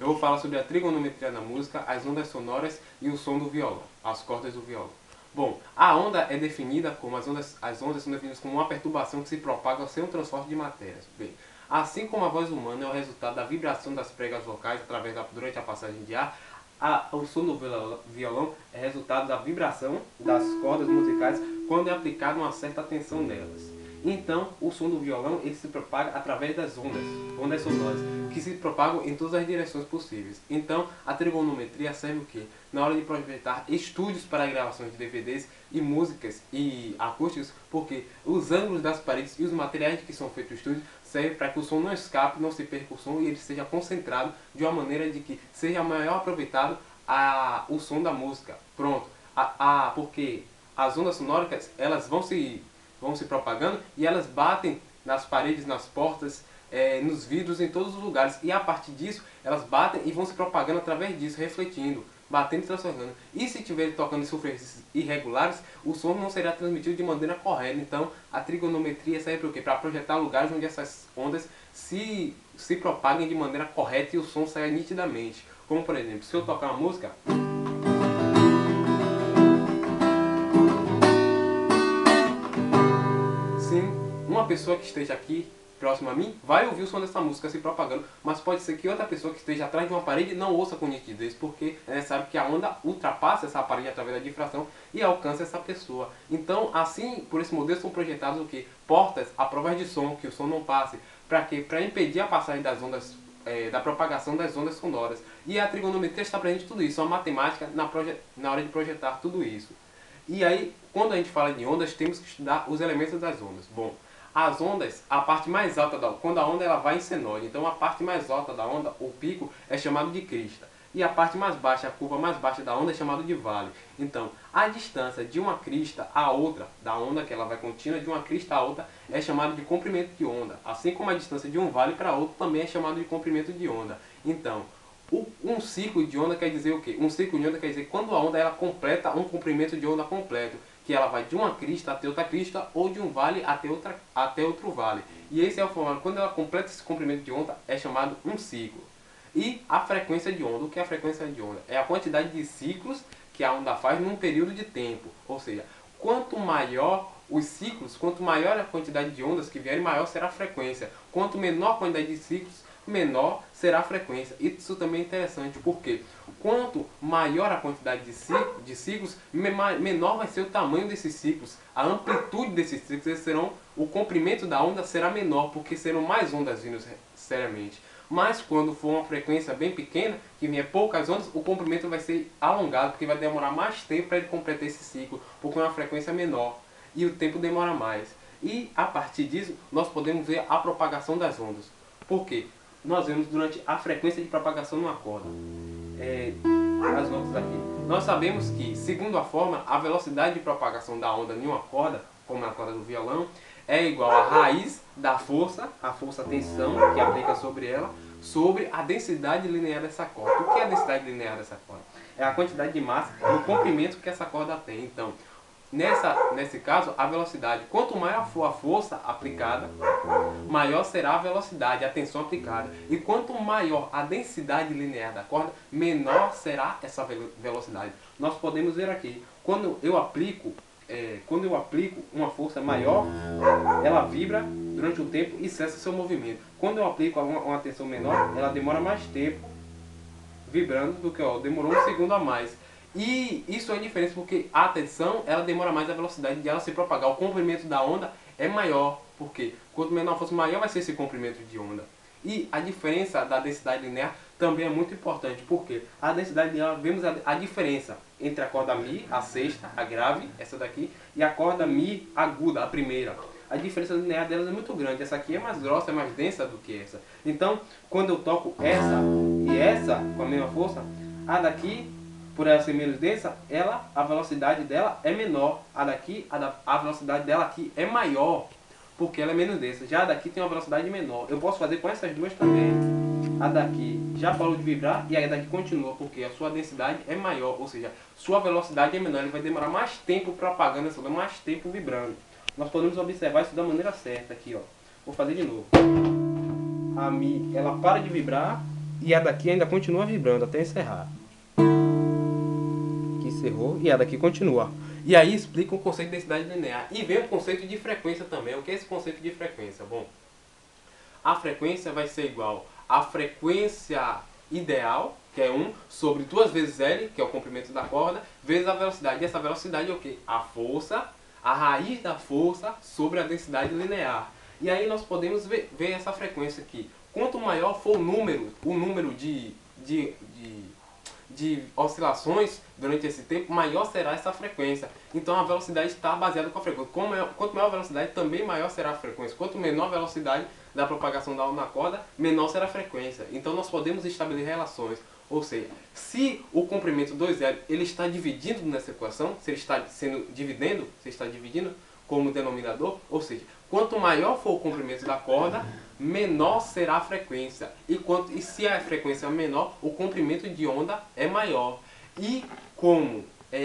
Eu vou falar sobre a trigonometria da música, as ondas sonoras e o som do violão, as cordas do violão. Bom, a onda é definida como as ondas são definidas como uma perturbação que se propaga sem um transporte de matérias. Bem, assim como a voz humana é o resultado da vibração das pregas vocais durante a passagem de ar, o som do violão é resultado da vibração das cordas musicais quando é aplicada uma certa tensão nelas. Então, o som do violão ele se propaga através das ondas sonoras, que se propagam em todas as direções possíveis. Então, a trigonometria serve o quê? Na hora de projetar estúdios para gravações de DVDs e músicas e acústicos, porque os ângulos das paredes e os materiais que são feitos no estúdio servem para que o som não escape, não se perca o som e ele seja concentrado de uma maneira de que seja maior aproveitado o som da música. Pronto. Porque as ondas sonoras elas vão se propagando e elas batem nas paredes, nas portas, nos vidros, em todos os lugares. E a partir disso, elas batem e vão se propagando através disso, refletindo, batendo e transformando. E se estiver tocando em superfícies irregulares, o som não será transmitido de maneira correta. Então, a trigonometria serve para o quê? Para projetar lugares onde essas ondas se propaguem de maneira correta e o som saia nitidamente. Como, por exemplo, se eu tocar uma música... uma pessoa que esteja aqui próximo a mim vai ouvir o som dessa música se propagando, mas pode ser que outra pessoa que esteja atrás de uma parede não ouça com nitidez, porque é necessário que a onda ultrapasse essa parede através da difração e alcance essa pessoa. Então, assim, por esse modelo são projetados o quê? Portas à prova de som, que o som não passe. Para quê? Para impedir a passagem das ondas, da propagação das ondas sonoras. E a trigonometria está presente em tudo isso, a matemática na hora de projetar tudo isso. E aí, quando a gente fala de ondas, temos que estudar os elementos das ondas. Bom, as ondas, a parte mais alta quando a onda ela vai em senoide, então a parte mais alta da onda, o pico, é chamado de crista. E a parte mais baixa, a curva mais baixa da onda é chamado de vale. Então, a distância de uma crista à outra, da onda que ela vai contínua, de uma crista à outra, é chamado de comprimento de onda. Assim como a distância de um vale para outro também é chamado de comprimento de onda. Então, um ciclo de onda quer dizer o quê? Um ciclo de onda quer dizer quando a onda ela completa um comprimento de onda completo, que ela vai de uma crista até outra crista ou de um vale até outro vale. E esse é o formato, quando ela completa esse comprimento de onda, é chamado um ciclo. E a frequência de onda, o que é a frequência de onda? É a quantidade de ciclos que a onda faz num período de tempo. Ou seja, quanto maior os ciclos, quanto maior a quantidade de ondas que vierem, maior será a frequência. Quanto menor a quantidade de ciclos, menor será a frequência. Isso também é interessante, porque quanto maior a quantidade de ciclos, menor vai ser o tamanho desses ciclos. A amplitude desses ciclos o comprimento da onda será menor, porque serão mais ondas vindo seriamente. Mas quando for uma frequência bem pequena, que vier poucas ondas, o comprimento vai ser alongado, porque vai demorar mais tempo para ele completar esse ciclo, porque é uma frequência menor e o tempo demora mais. E a partir disso, nós podemos ver a propagação das ondas. Por quê? Nós vemos durante a frequência de propagação numa corda. As notas aqui. Nós sabemos que, segundo a fórmula, a velocidade de propagação da onda em uma corda, como na corda do violão, é igual à raiz da força, a tensão que aplica sobre ela, sobre a densidade linear dessa corda. O que é a densidade linear dessa corda? É a quantidade de massa no comprimento que essa corda tem. Então, nesse caso, a velocidade, quanto maior for a força aplicada, maior será a velocidade, a tensão aplicada. E quanto maior a densidade linear da corda, menor será essa velocidade. Nós podemos ver aqui, quando eu aplico uma força maior, ela vibra durante o tempo e cessa seu movimento. Quando eu aplico uma tensão menor, ela demora mais tempo vibrando do que demorou um segundo a mais. E isso é a diferença, porque a tensão ela demora mais, a velocidade de ela se propagar. O comprimento da onda é maior, porque quanto menor a força, maior vai ser esse comprimento de onda. E a diferença da densidade linear também é muito importante, porque a densidade linear, vemos a diferença entre a corda Mi, a sexta, a grave, essa daqui, e a corda Mi aguda, a primeira. A diferença linear delas é muito grande. Essa aqui é mais grossa, é mais densa do que essa. Então, quando eu toco essa e essa com a mesma força, a daqui, por ela ser menos densa, a velocidade dela é menor. A daqui, a velocidade dela aqui é maior, porque ela é menos densa. Já a daqui tem uma velocidade menor. Eu posso fazer com essas duas também. A daqui já parou de vibrar e a daqui continua, porque a sua densidade é maior, ou seja, sua velocidade é menor. Ele vai demorar mais tempo propagando essa onda, mais tempo vibrando. Nós podemos observar isso da maneira certa aqui, ó. Vou fazer de novo. A Mi, ela para de vibrar e a daqui ainda continua vibrando até encerrar. Aqui encerrou e a daqui continua. E aí explica o conceito de densidade linear. E vem o conceito de frequência também. O que é esse conceito de frequência? Bom, a frequência vai ser igual à frequência ideal, que é 1, sobre 2 vezes L, que é o comprimento da corda, vezes a velocidade. E essa velocidade é o quê? A força, a raiz da força sobre a densidade linear. E aí nós podemos ver essa frequência aqui. Quanto maior for o número de oscilações durante esse tempo, maior será essa frequência. Então a velocidade está baseada com a frequência. Quanto maior a velocidade, também maior será a frequência. Quanto menor a velocidade da propagação da onda na corda, menor será a frequência. Então nós podemos estabelecer relações. Ou seja, se o comprimento 2L ele está dividindo nessa equação, se ele está sendo dividendo, se está dividindo como denominador, ou seja, quanto maior for o comprimento da corda, menor será a frequência. E se a frequência é menor, o comprimento de onda é maior. E como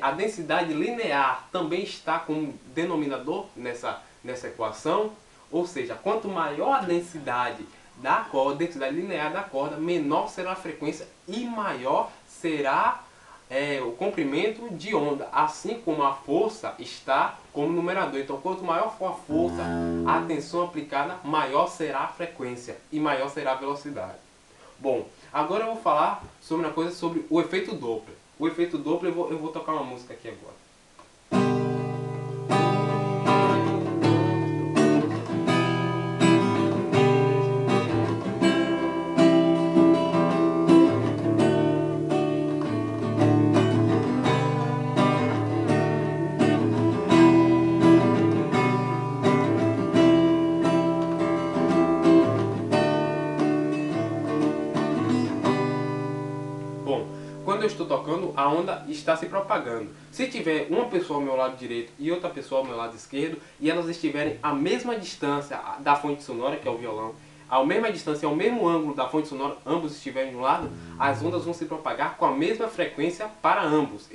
a densidade linear também está como denominador nessa equação, ou seja, quanto maior a densidade da corda, densidade linear da corda, menor será a frequência e maior será o comprimento de onda, assim como a força está como numerador. Então, quanto maior for a força, a tensão aplicada, maior será a frequência e maior será a velocidade. Bom, agora eu vou falar sobre uma coisa sobre o efeito Doppler. O efeito Doppler, eu vou tocar uma música aqui agora. Quando eu estou tocando, a onda está se propagando. Se tiver uma pessoa ao meu lado direito e outra pessoa ao meu lado esquerdo, e elas estiverem à mesma distância da fonte sonora, que é o violão, à mesma distância, ao mesmo ângulo da fonte sonora, ambos estiverem de um lado, as ondas vão se propagar com a mesma frequência para ambos.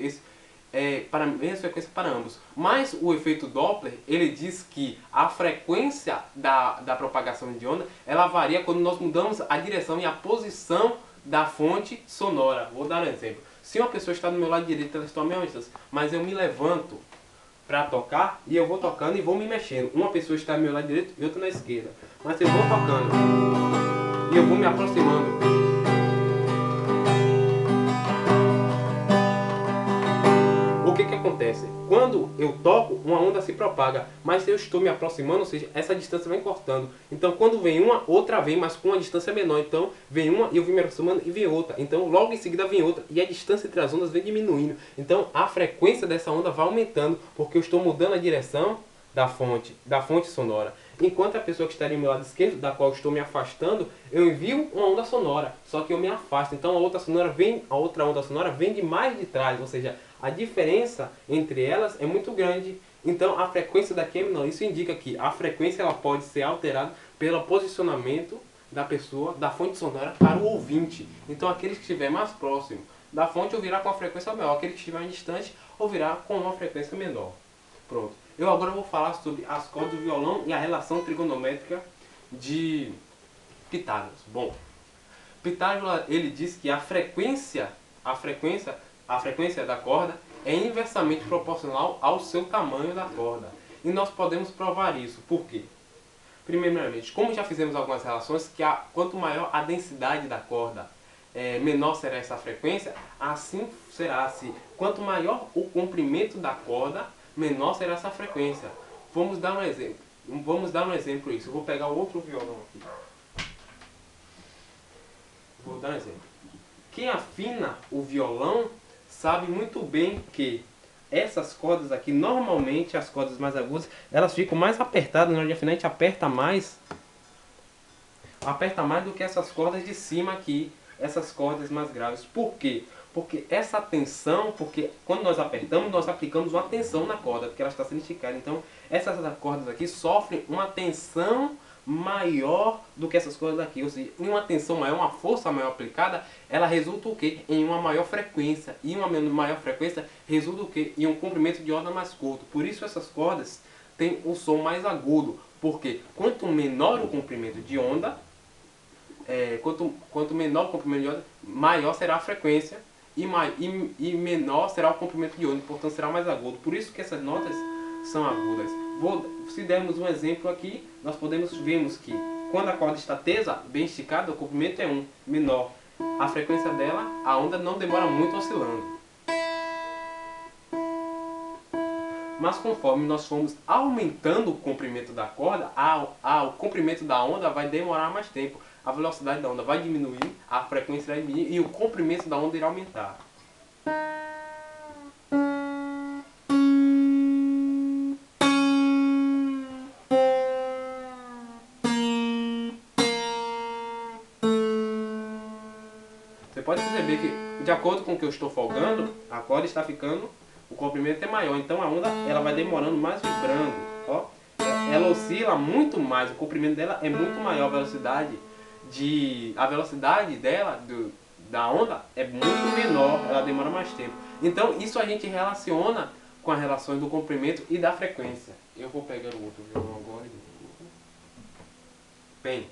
Para a mesma frequência para ambos. Mas o efeito Doppler, ele diz que a frequência da propagação de onda, ela varia quando nós mudamos a direção e a posição da fonte sonora. Vou dar um exemplo. Se uma pessoa está do meu lado direito, ela está à mesma distância, mas eu me levanto para tocar e eu vou tocando e vou me mexendo. Uma pessoa está do meu lado direito e outra na esquerda. Mas eu vou tocando e eu vou me aproximando. O que acontece? Quando eu toco, uma onda se propaga, mas se eu estou me aproximando, ou seja, essa distância vai cortando. Então quando vem uma, outra vem, mas com uma distância menor. Então vem uma e eu vim me aproximando e vem outra. Então logo em seguida vem outra e a distância entre as ondas vem diminuindo. Então a frequência dessa onda vai aumentando, porque eu estou mudando a direção da fonte sonora. Enquanto a pessoa que está ali do meu lado esquerdo, da qual eu estou me afastando, eu envio uma onda sonora, só que eu me afasto. Então a outra onda sonora vem de mais de trás, ou seja, a diferença entre elas é muito grande. Então a frequência daqui é menor. Isso indica que a frequência ela pode ser alterada pelo posicionamento da pessoa, da fonte sonora para o ouvinte. Então aquele que estiver mais próximo da fonte ouvirá com uma frequência maior, aquele que estiver mais distante ouvirá com uma frequência menor. Pronto. Eu agora vou falar sobre as cordas do violão e a relação trigonométrica de Pitágoras. Bom, Pitágoras ele diz que a frequência da corda é inversamente proporcional ao seu tamanho da corda. E nós podemos provar isso. Por quê? Primeiramente, como já fizemos algumas relações, que quanto maior a densidade da corda, menor será essa frequência, assim será se quanto maior o comprimento da corda, menor será essa frequência. Vamos dar um exemplo disso. Eu vou pegar outro violão aqui. Vou dar um exemplo. Quem afina o violão sabe muito bem que essas cordas aqui, normalmente as cordas mais agudas, elas ficam mais apertadas. Na hora de afinar a gente aperta mais do que essas cordas de cima aqui, essas cordas mais graves. Por quê? Porque essa tensão, quando nós apertamos, nós aplicamos uma tensão na corda, porque ela está sendo esticada. Então, essas cordas aqui sofrem uma tensão maior do que essas cordas aqui. Ou seja, em uma tensão maior, uma força maior aplicada, ela resulta o quê? Em uma maior frequência. E uma maior frequência resulta o quê? Em um comprimento de onda mais curto. Por isso essas cordas têm um som mais agudo. Porque quanto menor o comprimento de onda, quanto menor o comprimento de onda, maior será a frequência e menor será o comprimento de onda, portanto será mais agudo. Por isso que essas notas são agudas. Se dermos um exemplo aqui, nós vemos que quando a corda está tesa, bem esticada, o comprimento é 1, menor. A frequência dela, a onda não demora muito oscilando. Mas conforme nós formos aumentando o comprimento da corda, o comprimento da onda vai demorar mais tempo. A velocidade da onda vai diminuir, a frequência vai diminuir e o comprimento da onda irá aumentar. Você pode perceber que, de acordo com o que eu estou folgando, a corda está ficando, o comprimento é maior, então a onda ela vai demorando mais vibrando. Ó. Ela oscila muito mais, o comprimento dela é muito maior, a velocidade dela, da onda, é muito menor, ela demora mais tempo. Então isso a gente relaciona com as relações do comprimento e da frequência. Eu vou pegar o outro violão agora. Bem,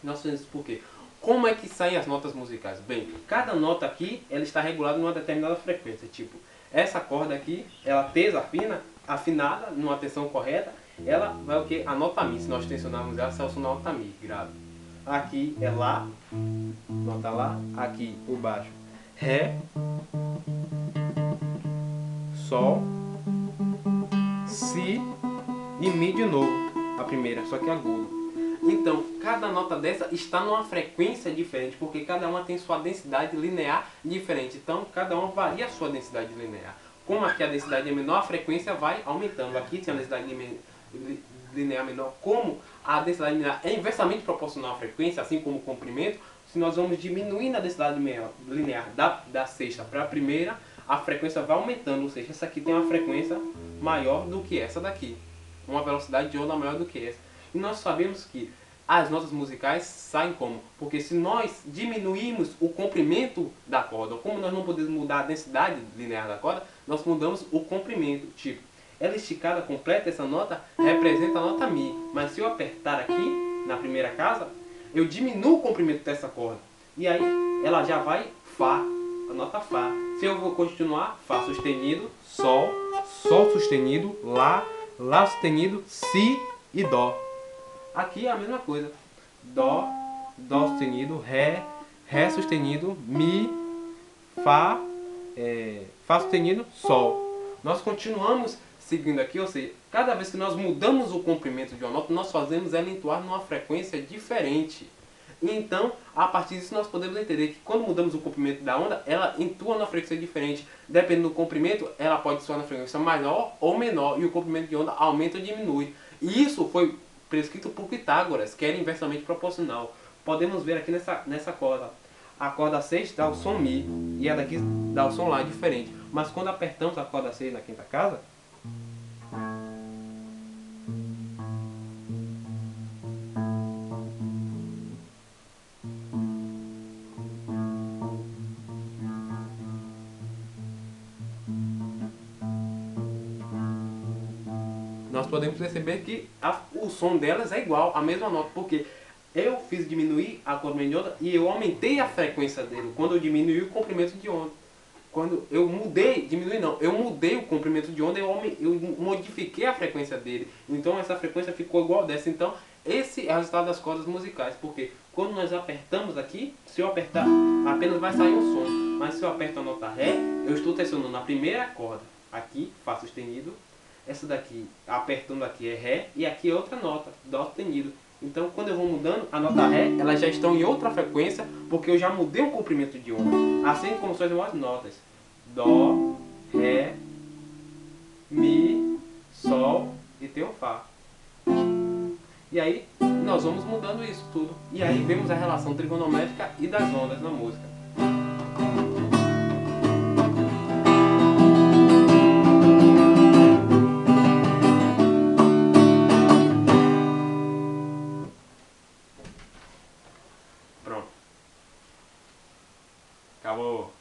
nós fazemos isso por quê? Como é que saem as notas musicais? Bem, cada nota aqui ela está regulada numa determinada frequência. Tipo, essa corda aqui, ela tesa, fina, afinada, numa tensão correta, ela vai o que? A nota Mi. Se nós tensionarmos ela, sai o som da nota Mi, grave. Aqui é Lá, nota Lá, aqui por baixo Ré, Sol, Si e Mi de novo, a primeira, só que agudo. Então, cada nota dessa está numa frequência diferente, porque cada uma tem sua densidade linear diferente. Então, cada uma varia a sua densidade linear. Como aqui a densidade é menor, a frequência vai aumentando. Aqui tem a densidade linear menor. Como a densidade linear é inversamente proporcional à frequência, assim como o comprimento, se nós vamos diminuindo a densidade linear da sexta para a primeira, a frequência vai aumentando. Ou seja, essa aqui tem uma frequência maior do que essa daqui. Uma velocidade de onda maior do que essa. E nós sabemos que as notas musicais saem como? Porque se nós diminuirmos o comprimento da corda, como nós não podemos mudar a densidade linear da corda, nós mudamos o comprimento. Tipo, ela esticada completa, essa nota representa a nota Mi. Mas se eu apertar aqui, na primeira casa, eu diminuo o comprimento dessa corda. E aí ela já vai Fá, a nota Fá. Se eu vou continuar, Fá sustenido, Sol, Sol sustenido, Lá, Lá sustenido, Si e Dó. Aqui é a mesma coisa. Dó, Dó sustenido, Ré, Ré sustenido, Mi, Fá, Fá sustenido, Sol. Nós continuamos seguindo aqui, ou seja, cada vez que nós mudamos o comprimento de uma nota, nós fazemos ela entoar numa frequência diferente. Então, a partir disso, nós podemos entender que quando mudamos o comprimento da onda, ela entoa numa frequência diferente. Dependendo do comprimento, ela pode soar na frequência maior ou menor, e o comprimento de onda aumenta ou diminui. E isso foi prescrito por Pitágoras, que era inversamente proporcional. Podemos ver aqui nessa corda. A corda 6 dá o som Mi, e a daqui dá o som Lá diferente. Mas quando apertamos a corda 6 na quinta casa, nós podemos perceber que o som delas é igual, a mesma nota, porque eu fiz diminuir a comprimento de onda e eu aumentei a frequência dele, quando eu diminui o comprimento de onda. Quando eu mudei, eu mudei o comprimento de onda, eu modifiquei a frequência dele. Então essa frequência ficou igual dessa. Então esse é o resultado das cordas musicais, porque quando nós apertamos aqui, se eu apertar, apenas vai sair um som. Mas se eu aperto a nota Ré, eu estou tensionando a primeira corda, aqui, Fá sustenido. Essa daqui, apertando aqui é Ré, e aqui é outra nota, Dó sustenido. Então quando eu vou mudando a nota Ré, elas já estão em outra frequência, porque eu já mudei o comprimento de onda. Assim como são as demais notas. Dó, Ré, Mi, Sol e tem o Fá. E aí nós vamos mudando isso tudo. E aí vemos a relação trigonométrica e das ondas na música. Pronto. Acabou.